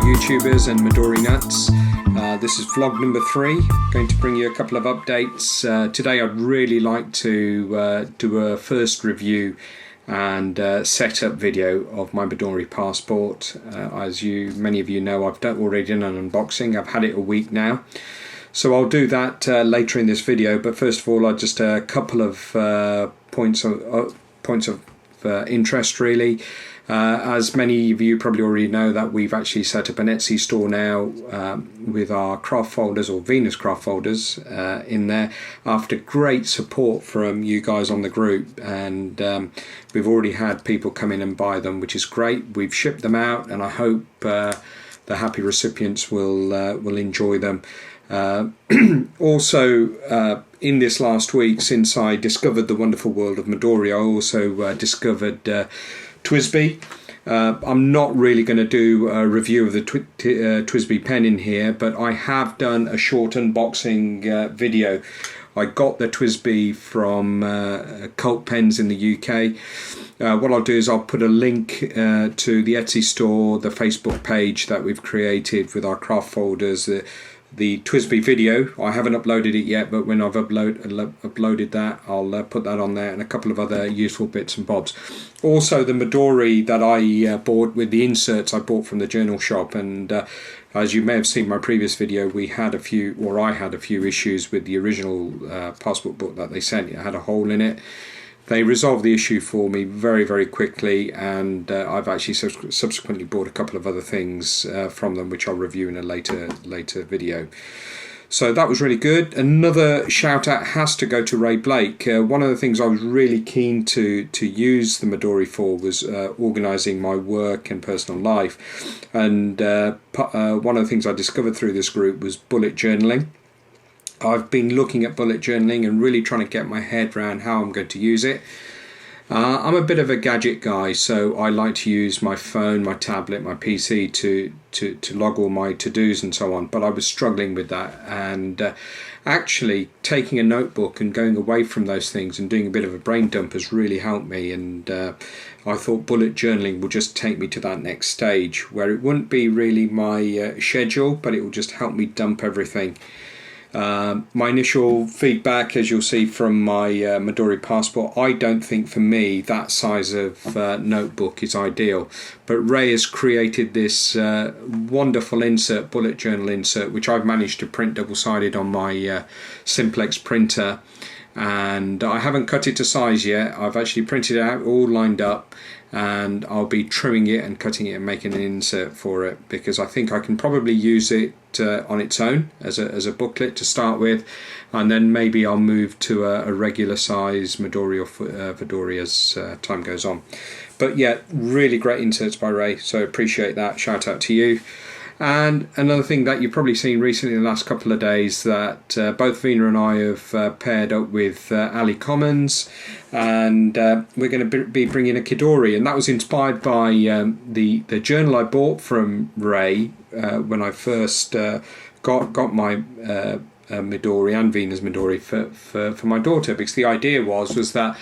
YouTubers and MidoriNuts. This is vlog number 3. Going to bring you a couple of updates. Today I'd really like to do a first review and setup video of my Midori Passport. As many of you know, I've already done an unboxing. I've had it a week now. So I'll do that later in this video, but first of all, just a couple of points of interest really. As many of you probably already know, that we've actually set up an Etsy store now with our craft folders, or Venus craft folders, in there after great support from you guys on the group, and we've already had people come in and buy them, which is great. We've shipped them out, and I hope the happy recipients will enjoy them. Also, in this last week, since I discovered the wonderful world of Midori, I also discovered TWSBI. I'm not really going to do a review of the TWSBI pen in here, but I have done a short unboxing video. I got the TWSBI from Cult Pens in the UK. What I'll do is I'll put a link to the Etsy store, the Facebook page that we've created with our craft folders, the TWSBI video. I haven't uploaded it yet, but when I've uploaded that, I'll put that on there, and a couple of other useful bits and bobs. Also, the Midori that I bought with the inserts I bought from the journal shop, and as you may have seen in my previous video, I had a few issues with the original passport book that they sent. It had a hole in it. They resolved the issue for me very, very quickly, and I've actually subsequently bought a couple of other things from them, which I'll review in a later video. So that was really good. Another shout out has to go to Ray Blake. One of the things I was really keen to use the Midori for was organising my work and personal life, and one of the things I discovered through this group was bullet journaling. I've been looking at bullet journaling and really trying to get my head around how I'm going to use it. I'm a bit of a gadget guy, so I like to use my phone, my tablet, my PC to log all my to-dos and so on, but I was struggling with that, and actually taking a notebook and going away from those things and doing a bit of a brain dump has really helped me, and I thought bullet journaling will just take me to that next stage where it wouldn't be really my schedule, but it will just help me dump everything. My initial feedback, as you'll see from my Midori Passport, I don't think for me that size of notebook is ideal, but Ray has created this wonderful insert, bullet journal insert, which I've managed to print double-sided on my Simplex printer, and I haven't cut it to size yet. I've actually printed it out all lined up, and I'll be trimming it and cutting it and making an insert for it, because I think I can probably use it on its own as a booklet to start with, and then maybe I'll move to a regular size Midori or Vidori as time goes on. But yeah, really great inserts by Ray, so appreciate that. Shout out to you. And another thing that you've probably seen recently in the last couple of days, that both Vina and I have paired up with Ali Commons, and we're going to be bringing a Kidori, and that was inspired by the journal I bought from Ray when I first got my Midori and Vina's Midori for my daughter, because the idea was that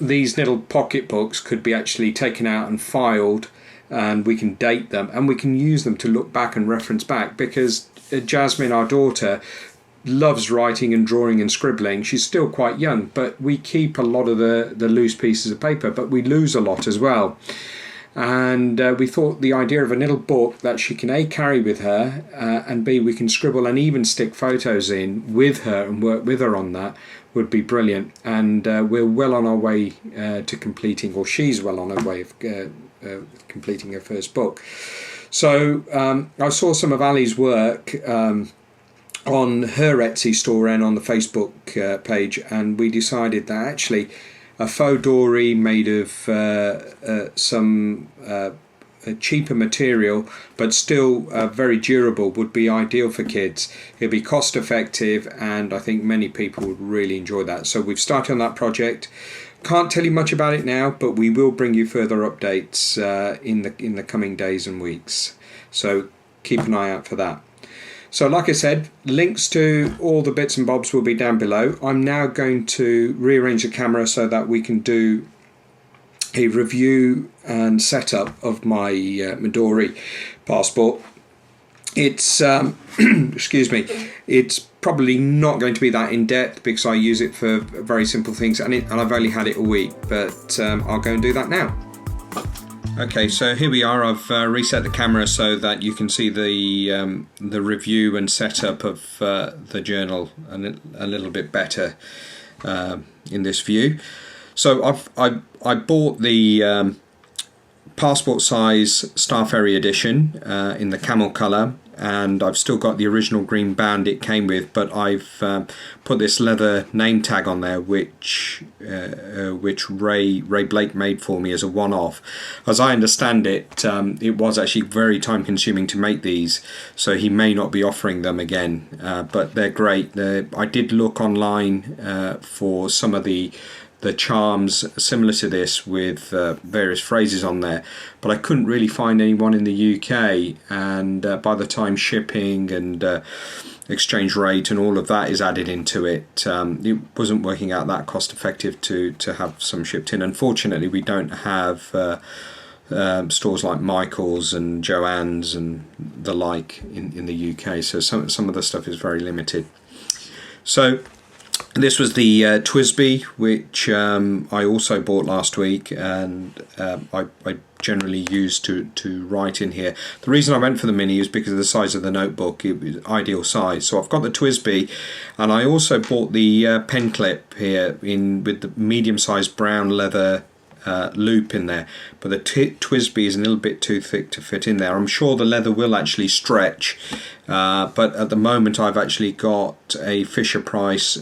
these little pocket books could be actually taken out and filed, and we can date them and we can use them to look back and reference back, because Jasmine, our daughter, loves writing and drawing and scribbling. She's still quite young, but we keep a lot of the loose pieces of paper, but we lose a lot as well. And we thought the idea of a little book that she can A, carry with her, and B, we can scribble and even stick photos in with her and work with her on that would be brilliant. And we're well on our way to completing, or she's well on her way of completing her first book. So I saw some of Ali's work on her Etsy store and on the Facebook page, and we decided that actually a faux dory made of some cheaper material but still very durable would be ideal for kids. It'd be cost effective, and I think many people would really enjoy that. So we've started on that project. Can't tell you much about it now, but we will bring you further updates in the coming days and weeks. So keep an eye out for that. So like I said, links to all the bits and bobs will be down below. I'm now going to rearrange the camera so that we can do a review and setup of my Midori Passport. It's excuse me, it's probably not going to be that in depth because I use it for very simple things, and I've only had it a week, but I'll go and do that now. Okay, so here we are. I've reset the camera so that you can see the review and setup of the journal a little bit better in this view. So I bought the passport size Star Ferry Edition in the camel colour, and I've still got the original green band it came with, but I've put this leather name tag on there which Ray Blake made for me as a one-off. As I understand it, it was actually very time consuming to make these, so he may not be offering them again, but they're great. I did look online for some of the charms similar to this with various phrases on there, but I couldn't really find anyone in the UK, and by the time shipping and exchange rate and all of that is added into it, it wasn't working out that cost effective to have some shipped in. Unfortunately, we don't have stores like Michael's and Joann's and the like in the UK, so some of the stuff is very limited. So this was the TWSBI, which I also bought last week, and I generally use to write in here. The reason I went for the mini is because of the size of the notebook. It was ideal size. So I've got the TWSBI, and I also bought the pen clip here with the medium-sized brown leather loop in there, but the TWSBI is a little bit too thick to fit in there. I'm sure the leather will actually stretch, but at the moment I've actually got a Fisher-Price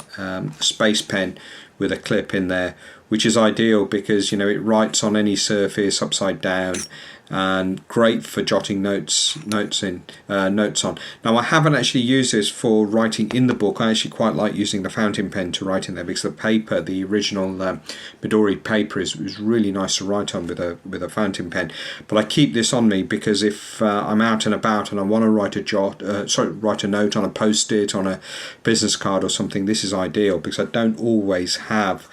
space pen with a clip in there, which is ideal because it writes on any surface upside down, and great for jotting notes on. Now, I haven't actually used this for writing in the book. I actually quite like using the fountain pen to write in there because the paper, the original Midori paper, is really nice to write on with a fountain pen. But I keep this on me because if I'm out and about and I want to write a note on a post-it, on a business card or something, this is ideal because I don't always have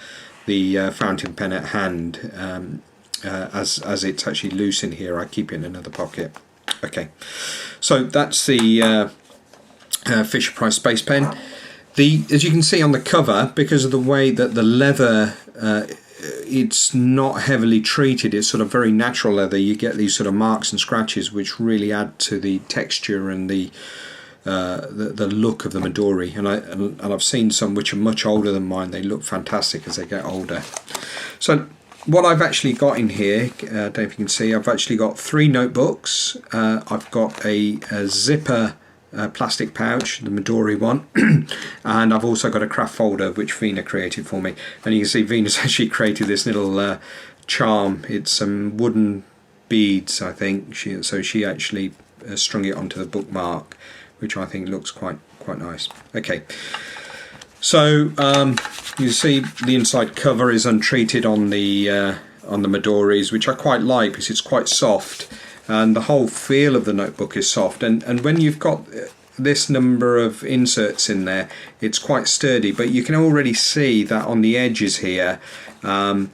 the fountain pen at hand. As it's actually loose in here, I keep it in another pocket. Okay, so that's the Fisher-Price space pen. As you can see on the cover, because of the way that the leather, it's not heavily treated, it's sort of very natural leather, you get these sort of marks and scratches which really add to the texture and the look of the Midori, and I've seen some which are much older than mine. They look fantastic as they get older. So what I've actually got in here, I don't know if you can see, I've actually got 3 notebooks. I've got a zipper plastic pouch, the Midori one, and I've also got a craft folder which Vina created for me. And you can see Vina's actually created this little charm. It's some wooden beads, I think. She actually strung it onto the bookmark, which I think looks quite nice. Okay. So you see the inside cover is untreated on the Midoris, which I quite like because it's quite soft, and the whole feel of the notebook is soft. And when you've got this number of inserts in there, it's quite sturdy. But you can already see that on the edges here, the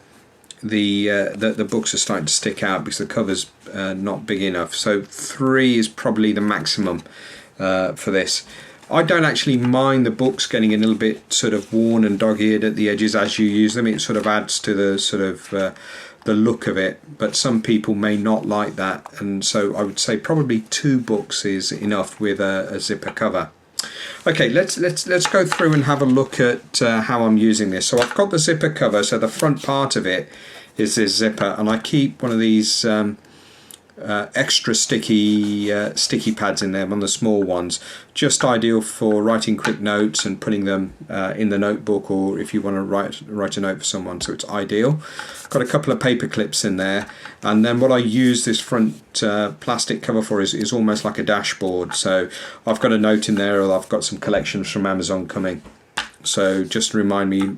books are starting to stick out because the cover's not big enough. So 3 is probably the maximum for this. I don't actually mind the books getting a little bit sort of worn and dog-eared at the edges as you use them. It sort of adds to the sort of the look of it, but some people may not like that, and so I would say probably 2 books is enough with a zipper cover. Okay, let's go through and have a look at how I'm using this. So I've got the zipper cover, so the front part of it is this zipper, and I keep one of these extra sticky pads in there, one of the small ones, just ideal for writing quick notes and putting them in the notebook, or if you want to write a note for someone, so it's ideal. Got a couple of paper clips in there, and then what I use this front plastic cover for is almost like a dashboard. So I've got a note in there, or I've got some collections from Amazon coming, so just to remind me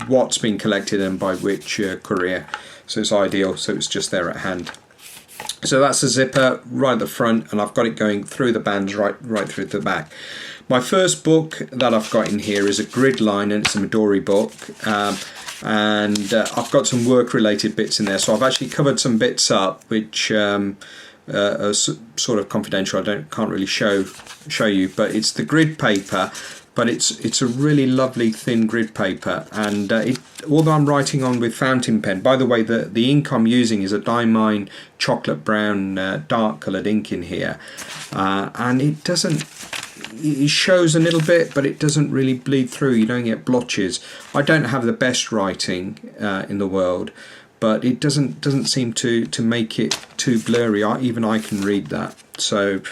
what's been collected and by which courier, so it's ideal, so it's just there at hand. So that's a zipper right at the front, and I've got it going through the bands right through to the back. My first book that I've got in here is a grid line, and it's a Midori book, and I've got some work related bits in there. So I've actually covered some bits up which are sort of confidential. Can't really show you, but it's the grid paper. But it's a really lovely thin grid paper, and although I'm writing on with fountain pen, by the way, the ink I'm using is a Dimine chocolate brown dark coloured ink in here, and it shows a little bit, but it doesn't really bleed through. You don't get blotches. I don't have the best writing in the world, but it doesn't seem to make it too blurry. Even I can read that. So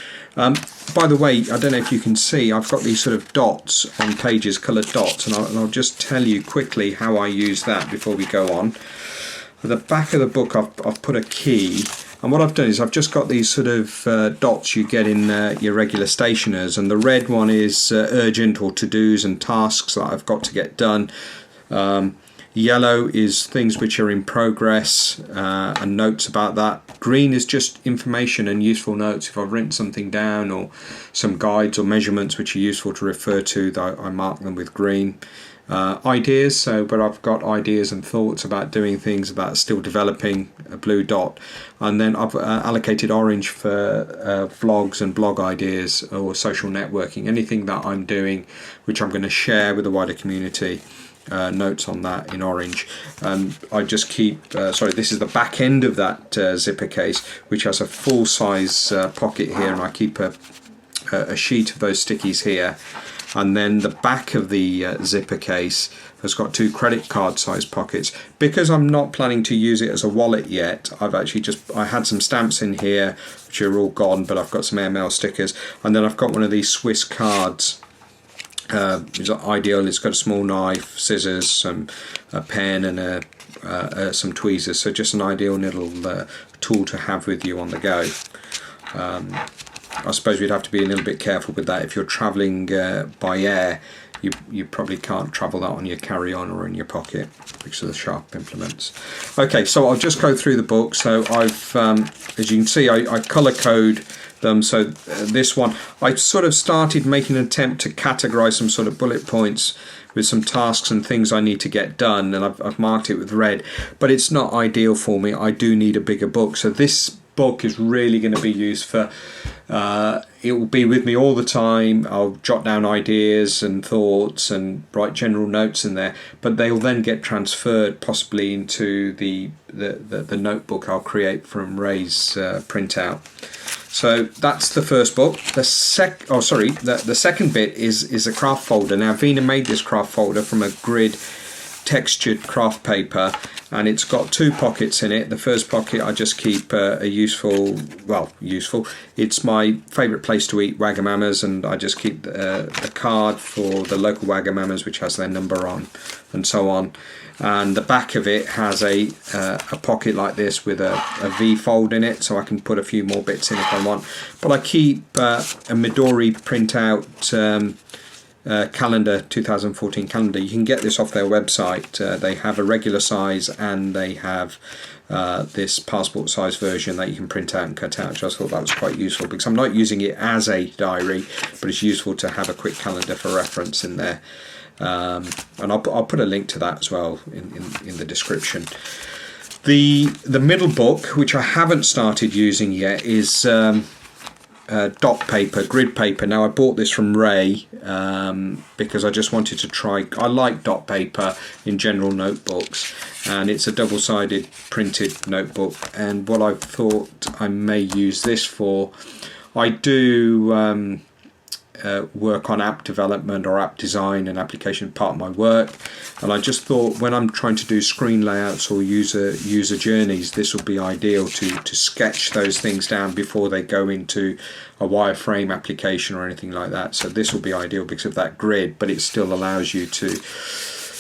by the way, I don't know if you can see, I've got these sort of dots on pages, coloured dots, and I'll just tell you quickly how I use that before we go on. At the back of the book I've put a key, and what I've done is I've just got these sort of dots you get in your regular stationers, and the red one is urgent or to-dos and tasks that I've got to get done. Yellow is things which are in progress and notes about that. Green is just information and useful notes. If I've written something down or some guides or measurements which are useful to refer to, I mark them with green. Ideas, but I've got ideas and thoughts about doing things, about still developing, a blue dot. And then I've allocated orange for vlogs and blog ideas or social networking, anything that I'm doing which I'm going to share with the wider community. Notes on that in orange. I just keep this is the back end of that zipper case, which has a full size pocket here, and I keep a sheet of those stickies here, and then the back of the zipper case has got 2 credit card size pockets. Because I'm not planning to use it as a wallet yet, I had some stamps in here which are all gone, but I've got some AML stickers, and then I've got one of these Swiss cards. It's ideal. It's got a small knife, scissors, a pen, and some tweezers. So just an ideal little tool to have with you on the go. I suppose we'd have to be a little bit careful with that. If you're travelling by air, you probably can't travel that on your carry-on or in your pocket because of the sharp implements. Okay, so I'll just go through the book. So I've, as you can see, I colour code them. So this one, I sort of started making an attempt to categorize some sort of bullet points with some tasks and things I need to get done, and I've marked it with red, but it's not ideal for me. I do need a bigger book. So this book is really going to be used for, it will be with me all the time. I'll jot down ideas and thoughts and write general notes in there, but they'll then get transferred possibly into the notebook I'll create from Ray's printout. So that's the first book. The second bit is a craft folder. Now Vina made this craft folder from a grid textured craft paper, and it's got 2 pockets in it. The first pocket I just keep useful. It's my favourite place to eat, Wagamamas, and I just keep the card for the local Wagamamas which has their number on, and so on. And the back of it has a pocket like this with a V fold in it, so I can put a few more bits in if I want. But I keep a Midori printout calendar, 2014 calendar. You can get this off their website. They have a regular size, and they have this passport size version that you can print out and cut out, which I thought that was quite useful, because I'm not using it as a diary, but it's useful to have a quick calendar for reference in there. And I'll put a link to that as well in the description. The middle book, which I haven't started using yet, is dot paper, grid paper. Now I bought this from Ray because I just wanted to try. I like dot paper in general notebooks, and it's a double-sided printed notebook, and what I thought I may use this for, I do work on app development or app design and application, part of my work, and I just thought when I'm trying to do screen layouts or user journeys, this would be ideal to sketch those things down before they go into a wireframe application or anything like that. So this will be ideal because of that grid, but it still allows you to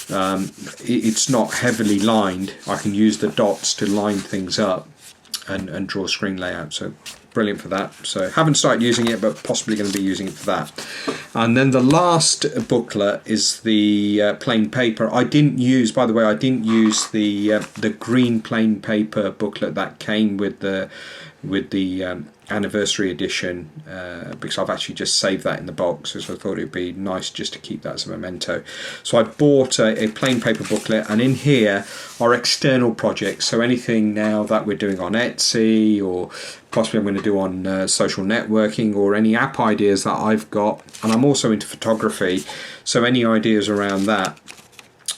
it's not heavily lined. I can use the dots to line things up and draw screen layout. So brilliant for that. So haven't started using it, but possibly going to be using it for that. And then the last booklet is the plain paper. I didn't use, by the way, I didn't use the green plain paper booklet that came with the anniversary edition, because I've actually just saved that in the box, so I thought it'd be nice just to keep that as a memento. So I bought a plain paper booklet, and in here are external projects, so anything now that we're doing on Etsy, or possibly I'm going to do on social networking, or any app ideas that I've got. And I'm also into photography, so any ideas around that,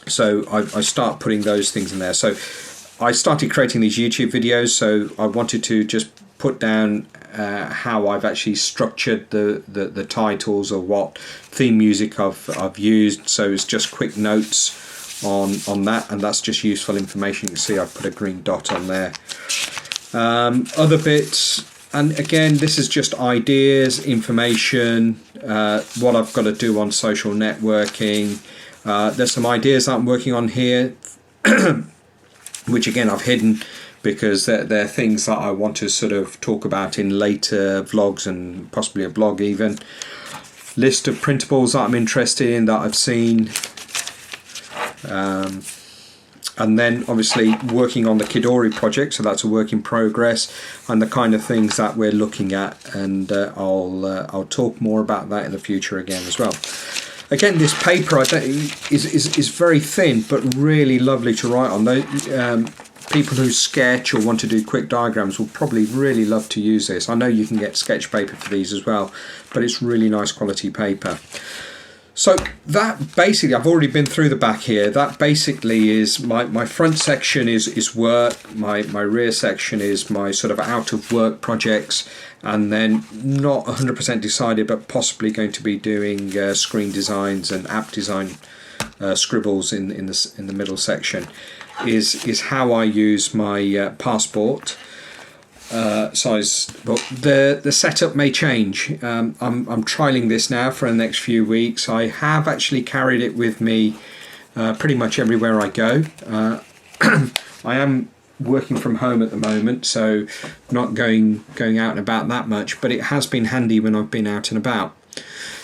so I start putting those things in there. So I started creating these YouTube videos, so I wanted to just put down how I've actually structured the titles, or what theme music I've used. So it's just quick notes on that, and that's just useful information. You can see I've put a green dot on there. Other bits, and again, this is just ideas, information, what I've got to do on social networking. There's some ideas that I'm working on here which again I've hidden, because they're things that I want to sort of talk about in later vlogs, and possibly a blog even. List of printables that I'm interested in, that I've seen. And then obviously working on the Midori project, so that's a work in progress, and the kind of things that we're looking at, and I'll talk more about that in the future again as well. Again, this paper I think is very thin, but really lovely to write on. People who sketch or want to do quick diagrams will probably really love to use this. I know you can get sketch paper for these as well, but it's really nice quality paper. So that basically, I've already been through the back here. That basically is my front section is work, my rear section is my sort of out of work projects, and then not 100% decided, but possibly going to be doing screen designs and app design scribbles in the middle section. Is how I use my passport size book. The setup may change. I'm trialing this now for the next few weeks. I have actually carried it with me pretty much everywhere I go. I am working from home at the moment, so not going out and about that much, but it has been handy when I've been out and about.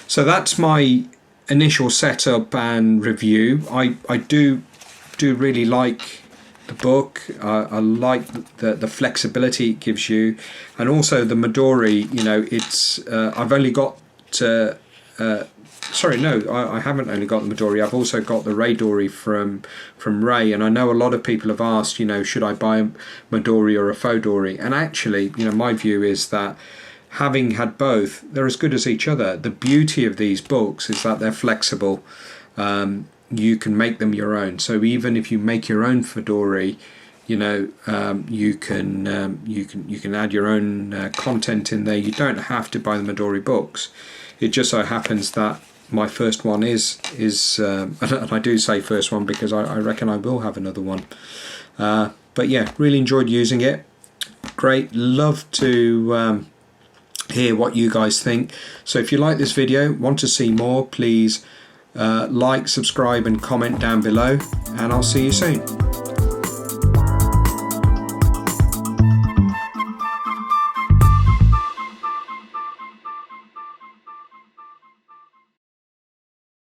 So that's my initial setup and review. I do really like the book. I like the flexibility it gives you, and also the Midori. You know, it's I've only got sorry, no, I haven't only got the Midori. I've also got the Raydori from Ray, and I know a lot of people have asked, you know, should I buy a Midori or a Fodori? And actually, you know, my view is that having had both, they're as good as each other. The beauty of these books is that they're flexible. You can make them your own. So even if you make your own Fodori, you know, you can add your own content in there. You don't have to buy the Midori books. It just so happens that my first one is and I do say first one because I reckon I will have another one. But yeah, really enjoyed using it. Great, love to hear what you guys think. So if you like this video, want to see more, please like, subscribe and comment down below, and I'll see you soon.